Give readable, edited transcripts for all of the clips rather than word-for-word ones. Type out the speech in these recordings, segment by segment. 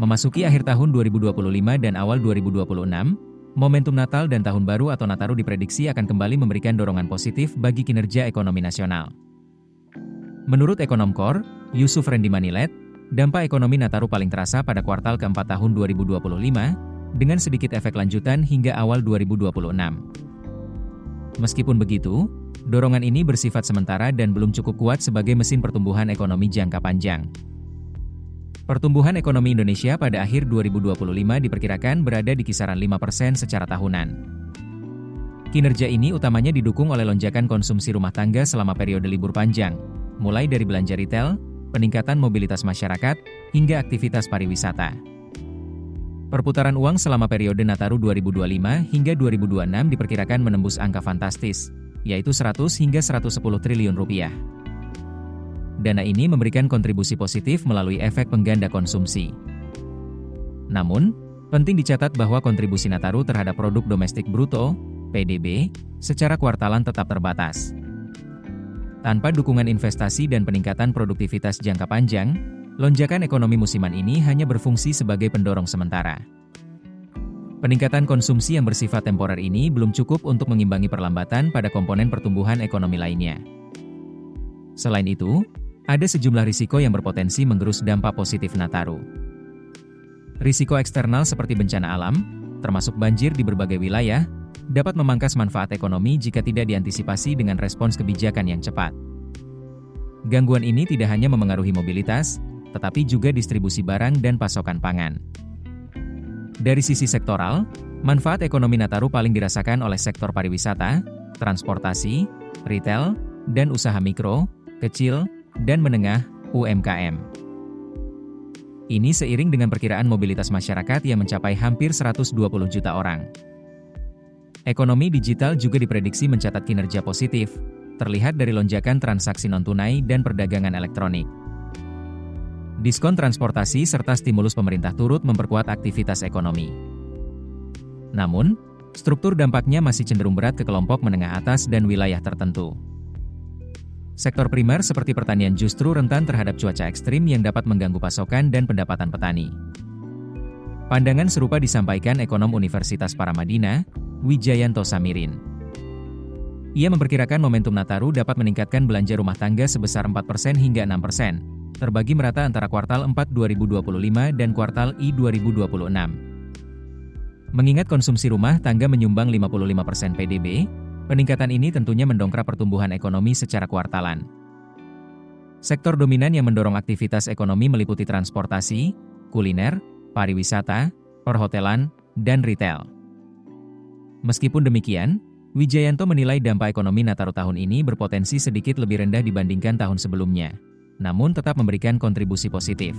Memasuki akhir tahun 2025 dan awal 2026, momentum Natal dan Tahun Baru atau Nataru diprediksi akan kembali memberikan dorongan positif bagi kinerja ekonomi nasional. Menurut ekonom KOR, Yusuf Rendy Manilet, dampak ekonomi Nataru paling terasa pada kuartal keempat tahun 2025, dengan sedikit efek lanjutan hingga awal 2026. Meskipun begitu, dorongan ini bersifat sementara dan belum cukup kuat sebagai mesin pertumbuhan ekonomi jangka panjang. Pertumbuhan ekonomi Indonesia pada akhir 2025 diperkirakan berada di kisaran 5% secara tahunan. Kinerja ini utamanya didukung oleh lonjakan konsumsi rumah tangga selama periode libur panjang, mulai dari belanja retail, peningkatan mobilitas masyarakat, hingga aktivitas pariwisata. Perputaran uang selama periode Nataru 2025 hingga 2026 diperkirakan menembus angka fantastis, yaitu 100 hingga 110 triliun rupiah. Dana ini memberikan kontribusi positif melalui efek pengganda konsumsi. Namun, penting dicatat bahwa kontribusi Nataru terhadap produk domestik bruto, PDB, secara kuartalan tetap terbatas. Tanpa dukungan investasi dan peningkatan produktivitas jangka panjang, lonjakan ekonomi musiman ini hanya berfungsi sebagai pendorong sementara. Peningkatan konsumsi yang bersifat temporer ini belum cukup untuk mengimbangi perlambatan pada komponen pertumbuhan ekonomi lainnya. Selain itu, ada sejumlah risiko yang berpotensi menggerus dampak positif Nataru. Risiko eksternal seperti bencana alam, termasuk banjir di berbagai wilayah, dapat memangkas manfaat ekonomi jika tidak diantisipasi dengan respons kebijakan yang cepat. Gangguan ini tidak hanya memengaruhi mobilitas, tetapi juga distribusi barang dan pasokan pangan. Dari sisi sektoral, manfaat ekonomi Nataru paling dirasakan oleh sektor pariwisata, transportasi, retail, dan usaha mikro, kecil, dan menengah, UMKM. Ini seiring dengan perkiraan mobilitas masyarakat yang mencapai hampir 120 juta orang. Ekonomi digital juga diprediksi mencatat kinerja positif, terlihat dari lonjakan transaksi non-tunai dan perdagangan elektronik. Diskon transportasi serta stimulus pemerintah turut memperkuat aktivitas ekonomi. Namun, struktur dampaknya masih cenderung berat ke kelompok menengah atas dan wilayah tertentu. Sektor primer seperti pertanian justru rentan terhadap cuaca ekstrim yang dapat mengganggu pasokan dan pendapatan petani. Pandangan serupa disampaikan ekonom Universitas Paramadina, Wijayanto Samirin. Ia memperkirakan momentum Nataru dapat meningkatkan belanja rumah tangga sebesar 4% hingga 6%, terbagi merata antara kuartal 4 2025 dan kuartal I 2026. Mengingat konsumsi rumah tangga menyumbang 55% PDB, peningkatan ini tentunya mendongkrak pertumbuhan ekonomi secara kuartalan. Sektor dominan yang mendorong aktivitas ekonomi meliputi transportasi, kuliner, pariwisata, perhotelan, dan retail. Meskipun demikian, Wijayanto menilai dampak ekonomi Nataru tahun ini berpotensi sedikit lebih rendah dibandingkan tahun sebelumnya, namun tetap memberikan kontribusi positif.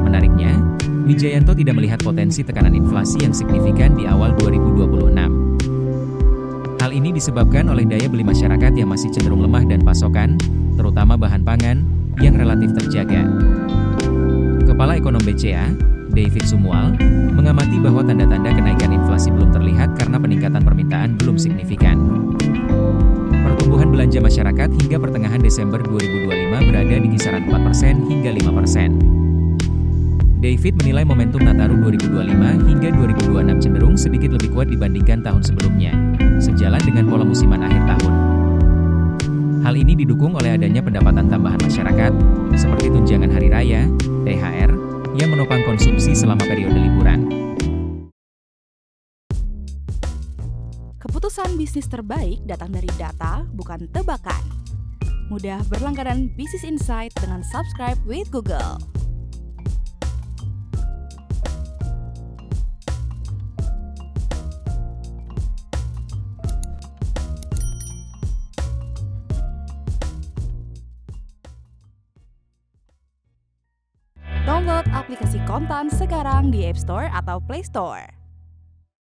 Menariknya, Wijayanto tidak melihat potensi tekanan inflasi yang signifikan di awal 2026. Hal ini disebabkan oleh daya beli masyarakat yang masih cenderung lemah dan pasokan, terutama bahan pangan, yang relatif terjaga. Kepala Ekonom BCA, David Sumual, mengamati bahwa tanda-tanda kenaikan inflasi belum terlihat karena peningkatan permintaan belum signifikan. Pertumbuhan belanja masyarakat hingga pertengahan Desember 2025 berada di kisaran 4% hingga 5%. David menilai momentum Nataru 2025 hingga 2026 cenderung sedikit lebih kuat dibandingkan tahun sebelumnya, sejalan dengan pola musiman akhir tahun. Hal ini didukung oleh adanya pendapatan tambahan masyarakat, seperti tunjangan hari raya, THR, yang menopang konsumsi selama periode liburan. Keputusan bisnis terbaik datang dari data, bukan tebakan. Mudah berlangganan Business Insight dengan subscribe with Google. Download aplikasi Kontan sekarang di App Store atau Play Store.